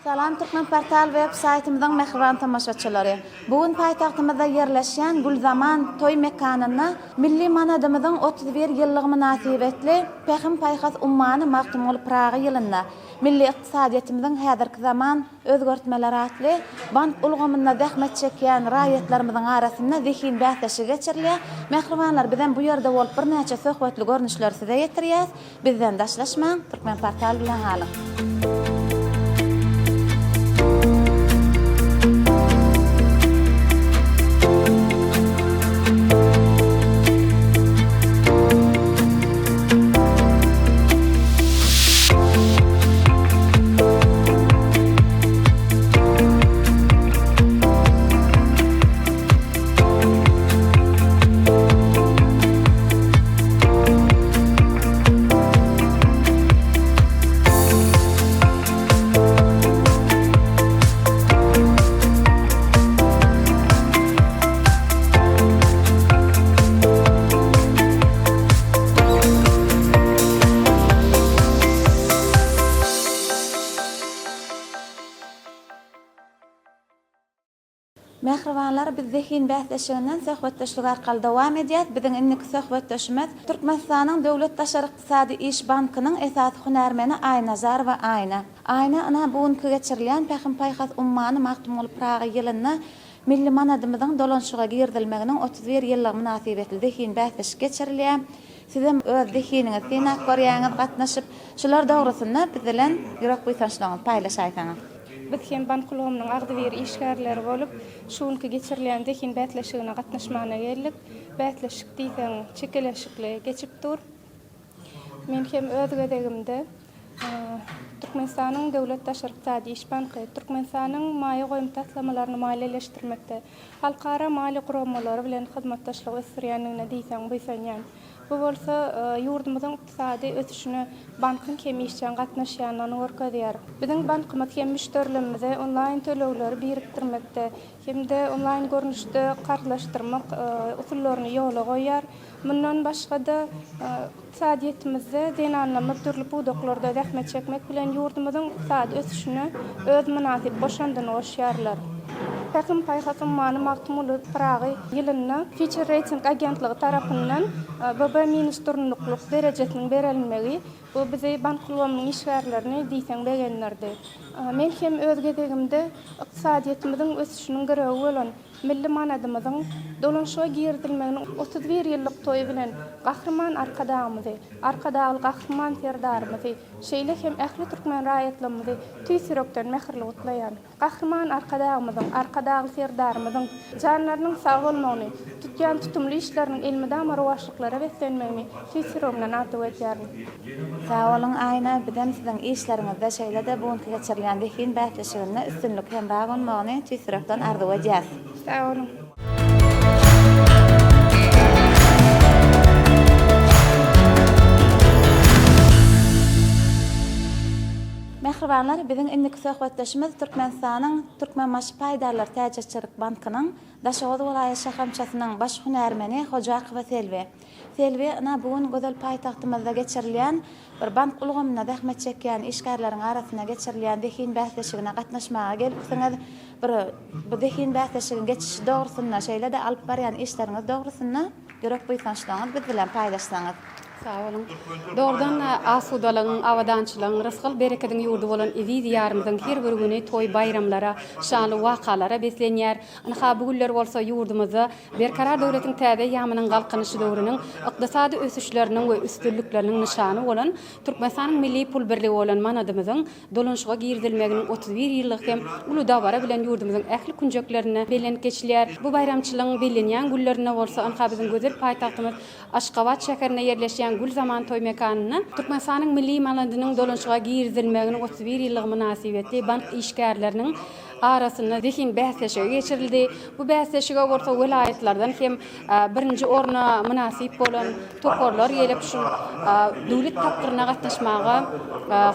Salam Türkmen portal web-saytymyzyň mehriban tamaşaçylary. Bugun paýtagtymyzda ýerleşýän Gulzaman toy mekanyna milli manadymyzyň 31 ýyllygy münasibetli Pehim Paýhas ummany magtymul Praga ýylyna milli ykdysadyýetimiziň häzirki zaman özgörtmeleri atly bank ulgamyna zähmet çekýän raýatlarymyzyň arasynda zihin bäsleşi geçirilýär. Mehribanlar bilen bu ýerde bolup bir näçe söhbetli görnüşler size ýetirýäs. Bizden daşlaşmaň, Türkmen portal bilen galyň. Mehribanlar biz zihin bäsleşiginden söhbetdeşlik arkaly dowam edýär. Biziň indiki söhbetdeşimiz Türkmenistanyň Döwlet Taşary Ykdysady iş bankynyň esas hunärmeni Aynazar we Ayna. Ayna ana bugunky geçirilýän Pehim Paýhas ummany magtymul Praga ýylyna milli manadymyzyň dolanşyga girdilmeginiň 31 ýyllygy münasibetli zihin bäsleşik geçirilýär. Sizem öz zihiniňizi synak görýäňiz, gatnaşyp şular dogrusynda biz bilen ýürek buýsançlygyňyzy paýlaşaýsaňyz. Biz hem bankulomynyň agdyber işgärleri bolup, şuňky geçirilýän zihin bäsleşigine gatnaşmana geldik. Bäsleşik diýsen çekeleşikli geçip dur. Men hem öz gedegimde Türkmenistanyň Döwlet Taşary Ykdysady iş banky Türkmenistanyň maýa goýum taslamalaryny maliýeleşdirmekde. Halkara mali gurammalary bilen hyzmatdaşlyk ösürýänligine diýsen buýsanýan. Bu bolsa ýurdumyzyň ykdysady ösüşine bankyň kemişçän gatnaşýanyny görkezýär. Biziň bankymyz hem müşterilerimize onlaýn төлöwleri birikdirmekde, hemde onlaýn görnüşde karşılaşdyrmak usullaryny ýola goýýar. Mundan başga da ykdysadyýetimizde denanlama türli budaklarda zähmet çekmek bilen ýurdumyzyň ykdysady ösüşine öz münasip boşandyny goşýarlar. Pehim Paýhas ummany magtymul Praga ýylyna Fitch Rating agentligi tarapyndan BB- turnukluk derejesiniň berilmegi bu bize bankulomyň işgärlerini diýsen begenlerdi. Men hem öz gedegimde ykdysadyýetimiziň ösüşiniň görewi bolan milli manadymyzyň dolanşyga girdilmeginiň 31 ýyllyk toýu bilen gahrman arkadagymyzy, arkadagy gahrman serdarymyzy, şeýle hem ähli türkmen raýatlarymyzy tüýsürekden mehirli gutlaýan. Gahrman arkadagymyzyň, arkadagy serdarymyzyň janlarynyň sag bolmagyny, tutýan tutumly işleriniň elmida marwaşlyklara beslenmegini tüýsürekden atyp etýär. Sag bolun Ayna, bilen siziň işleriňizde şeýle-de bugunky geçirilýän zihin bäsleşigine üstünlük hem bagynmagyny tüýsürekden arzuw edýäs. Sag bolun. Mehribanlar, biziň indiki söhbetdeşimiz Türkmenistanyň Türkmenmaş Paýdarlar Täzeçilik bankynyň Daşawat welaýat şahamçasynyň baş hunärmeni Hoja Akyba Selvi. Selvi ana bugun gözel paýtagtymyzda geçirilýän bir bank ulgamyna zähmet çekýän işgärleriň arasyna geçirilýän zihin bäsleşigine gatnaşmaga gelipsiňiz. Bu zihin bäsleşiginiň geçişi dogrusynda şeýle-de alyp barýan işleriňiz dogrusynda ýürek buýsançlygyňyzy biz bilen paýlaşsaňyz. Sağ olun. Doğrudan asudalygyň, awadançylygyň, rızkyl bereketiň ýurdu bolan izi diýarymyzyň her bir güni toy bayramlara, şanly wakalara beslenýär. Ana bu günler bolsa ýurdumyzda berkarar döwletiň täze ýamynyň galkynyşy döwrüniň ykdysady ösüşleriniň we üstünlikleriniň nişany bolan Türkmenistanyň milli pul birligi bolan manadymyzyň dolanşyga girdilmeginiň 31 ýyllyk hem uly dawara bilen ýurdumyzyň ähli kunjeklerini belenip geçilýär. Bu bayramçylygyň belenýän günlerine bolsa ana biziň gözel paýtagtymyz Aşgabat şäherine ýerleşýän Gulzaman toy mekanyna Türkmenistanyň milli manadynyň dolanşyga girdilmeginiň 31 ýyllygy münasibetli bank işgärleriniň arasynda dehin bäsleşige geçirildi. Bu bäsleşige bolsa vilayetlerden hem birinji orna münasip bolan toporlar gelip şu döwlet tapdyryna gatnaşmaga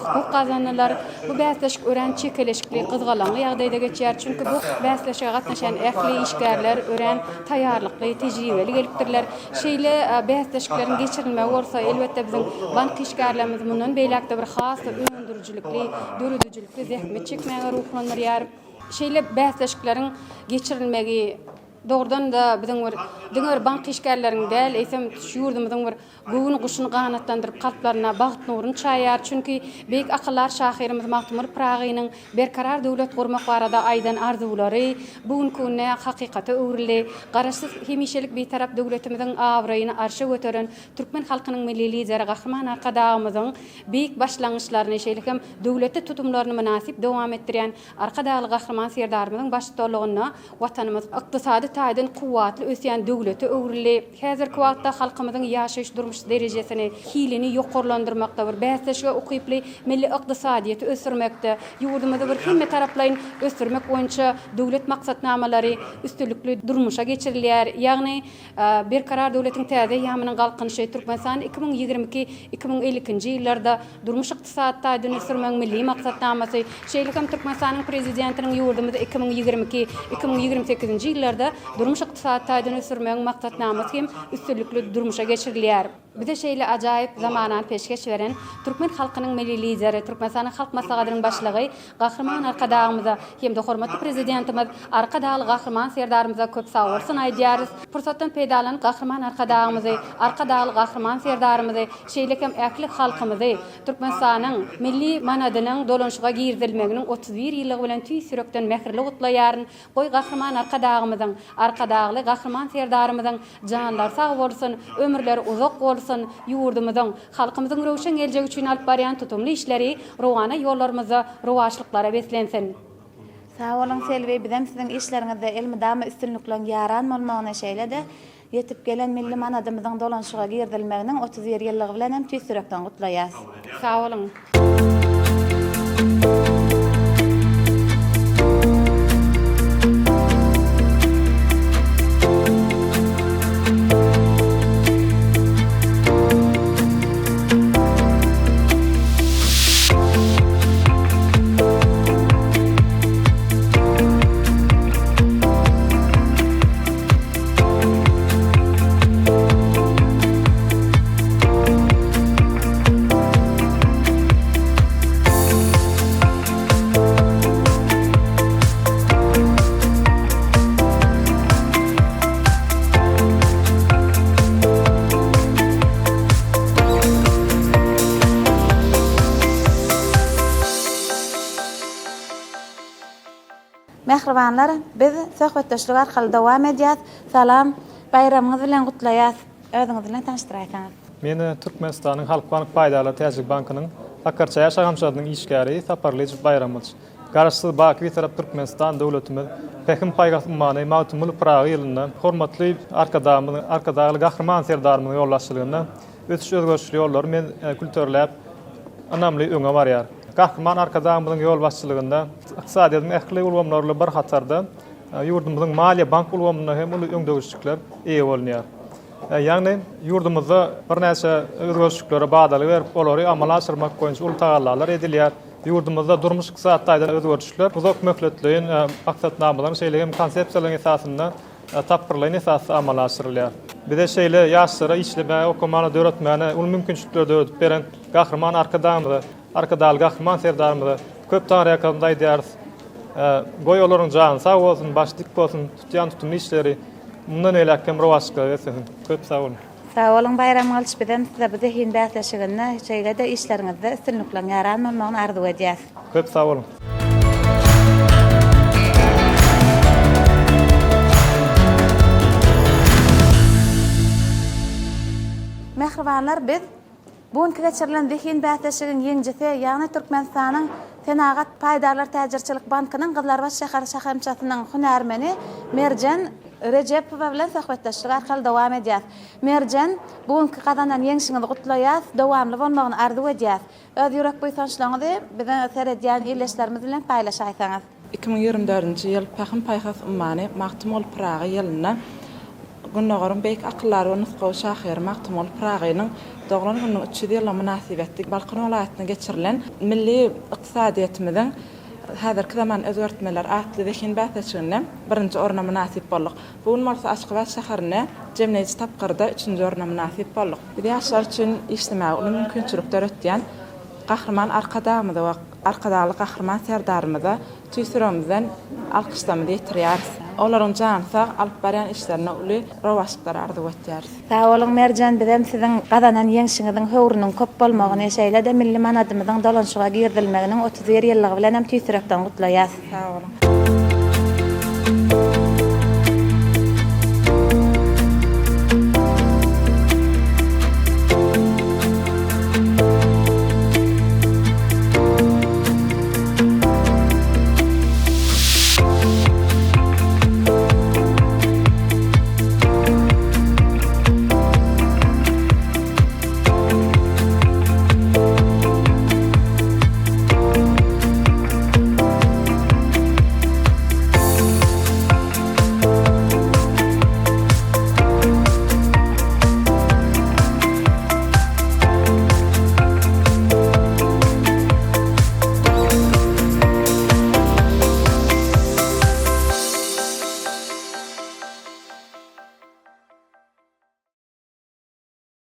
hukuk kazandylar. Bu bäsleşik ören çekeleşikli kızgalanly ýagdaýda geçýär. Çünki bu bäsleşige gatnaşan ähli işgärler ören taýýarlykly, tejribeli gelipdirler. Şeýle bäsleşiklerin geçirilmegi bolsa elbetde bizim bank işgärlerimiz mundan beýlekde bir has öndürjülikli, döredüjülikli zähmet çekmäge ruhlanýar. Şeýle bäsleşiklerin geçirilmegi doğrudan da bizim bank işgärleriň däl eýsem ýurdumyzyň bir göwüni guşuny ganatlandyryp kalplaryna bagyt nuruny çaýar. Çünki beýik akyllar şahyrymyz Magtymyr Pragynyň berkarar döwlet gurmak barada aýdan arzulary bugünkü güne hakykata öwrildi. Garaşsyz hemişelik beýtarap döwletimiziň awraýyny arşa götüren türkmen halkynyň milli lideri Gahryman Arkadagymyzyň beýik başlangyçlaryny şeýlekem döwletde tutumlaryny münasip dowam etdirýän Arkadagy Gahryman Serdarymyzyň başçylygyna watanymyz ykdysady taýdan kuwatly ösýän döwlete öwrildi. Häzirki wagtda halkymyzyň ýaşaýyş durmuş derejesini hilini ýokarlandyrmakda bir bäsleşige ukyply milli ykdysadyýety ösürmekde, ýurdumyzda bir hemme taraplaryň ösürmek boýunça döwlet maksatnamalary üstünlikli durmuşa geçirilýär. Ýagny berkarar döwletiň täze ýamynyň galkynşy Türkmenistan 2022-2052-nji ýyllarda durmuş ykdysady taýdan ösürmek milli maksatnamasy şeýlekem Türkmenistanyň prezidentiniň ýurdumyzda 2022-2028-nji ýyllarda durmuş ykdysady taýdan ösürmek maksatnamasy hem üstünlikli durmuşa geçirilýär. Bize şeýle ajaýyp zamanan peşkeş beren türkmen halkynyň milli lideri, Türkmenistanyň halk maslahatynyň başlygy Gahryman Arkadagymyza hem de hormatly prezidentimiz Arkadagy Gahryman Serdarymyza köp sag bolsun aýdýarys. Fursatdan peýdalan Gahryman Arkadagymyzy, Arkadagy Gahryman Serdarymyzy şeýlekem äkli halkymyzy Türkmenistanyň milli manadynyň dolanşyga girdilmeginiň 31 ýyllygy bilen tüý sürekden mehirli gutlaýaryn. Goý Gahryman Arkadagymyzyň, Arkadagy Gahryman Serdarymyzyň janlar sag bolsun, ömürleri uzak bolsun. Ýurdumyzyň, halkymyzyň rowşan geljegi üçin alyp barýan tutumly işleri rowana ýollarymyza, rowaçlyklara beslensin. Sağ olun Selvi, bizem siziň işleriňizde elmydama üstünliklen ýaran bolmagyna şeýle-de yetip gelen milli manadymyzyň dolanşyga girdilmeginiň 31 ýyllygy bilen hem tüý sürekden gutlaýas. Sağ olun. Mehribanlar, biz söhbetdeşlik arkaly dowam edýäs. Salam, bayramyňyz bilen gutlaýas. Özüňiz bilen tanıştyraýsaňyz. Men Türkmenistanyň Halk Bank Paýdaly Täzlik Bankynyň Akarça ýaşagamçylarynyň işgäri Saparlyjy Bayramyç. Garaşsyz Baky tarap Türkmenistan döwletimiz Pekin paýgambary Magtymyr Pragy ýylynda hormatly Arkadagy Gahryman Serdarymyň ýollaşçylygynda ötüş özgörüşli ýollar men kültürläp anamly öňe barýar. Gahryman Arkadagymyň ýol başçylygynda ykdysadyň ähli ulgamlarly bir hatarda ýurdumyzyň maliýe bank ulgamyna hem uly öňdögüşlikler eýe bolýar. Ýagny ýurdumyzda bir näçe özgörüşliklere badaly berip olary amala aşyrmak boýunça uly tagallar edilýär. Ýurdumyzda durmuş ykdysadyň özgörüşler uzak möhletliň maksatnamalaryň şeýlegem konsepsiýalaryň esasynda tapyrlyň esasy amala aşyrylýar. Bir de şeýle ýaşlara işleme, okumany döretmäne uly mümkinçilikler döretip beren Gahryman Arkadagy Gahryman Serdarymyza köp taýýar ýakamda aýdýarys. Goý olaryň jany sag bolsun, başlyk bolsun, tutýan tutumly işleri mundan eläkem rowaçlyga bersin. Köp sag bolun. Sağ olun, bayramyňyz bilen size bu zehin bäsleşiginde şeýle-de işleriňizde üstünliklen ýaran bolmagyny arzu edýäs. Köp sag bolun. Mehribanlar, biz bugünkü geçirilen zehin bäsleşiginiň ýeňjisi, ýagny Türkmenistanyň Senagat Paýdarlar Täjirçilik Bankynyň Gyzlarbaş şäher şahamçasynyň hunärmeni Merjan Rejepowa bilen söhbetdeşlik arkaly dowam edýäs. Merjan, bugünkü kazanan ýeňişiňizi gutlaýas, dowamly bolmagyny arzu edýäs. Öz ýürek boýsançlygyňyzy bize seredýän ýerleşlerimiz bilen paýlaşaýsaňyz. 2024 yıl Pähim Paykas ummany Magtymol Pragy ýylyna Günnägörün beýik akyllar we nusgaw şahyr Magtymol Pragynyň dogran günüň 300 ýyl münasibetli Balkan welaýatyna geçirilen milli ykdysadyýetimiziň häzirki zaman özgertmeler atly wekin bäsçiňne birinji orna münasip boldyk. Bu Marsa Aşgabat şäherine jemleýici tapgyrda 3-nji orna münasip boldyk. Bir ýaşlar üçin işlemäge uly mümkinçilikler ötýän gahrman arkadamyza we arkadaly gahrman serdarymyza tüýsüremizden alkyşlamy ýetirýäris. Olaryň jansa alyp barýan işlerine uly rowaşyklar ardy etýäris. Sağ olun Merjan, bizem siziň gazanan ýeňşiňiziň höwrüniň köp bolmagyny şeýle de milli manadymyzyň dolanşyga girdilmeginiň 30 ýyllygy bilen hem tüýsürekden gutlaýas. Sağ olun.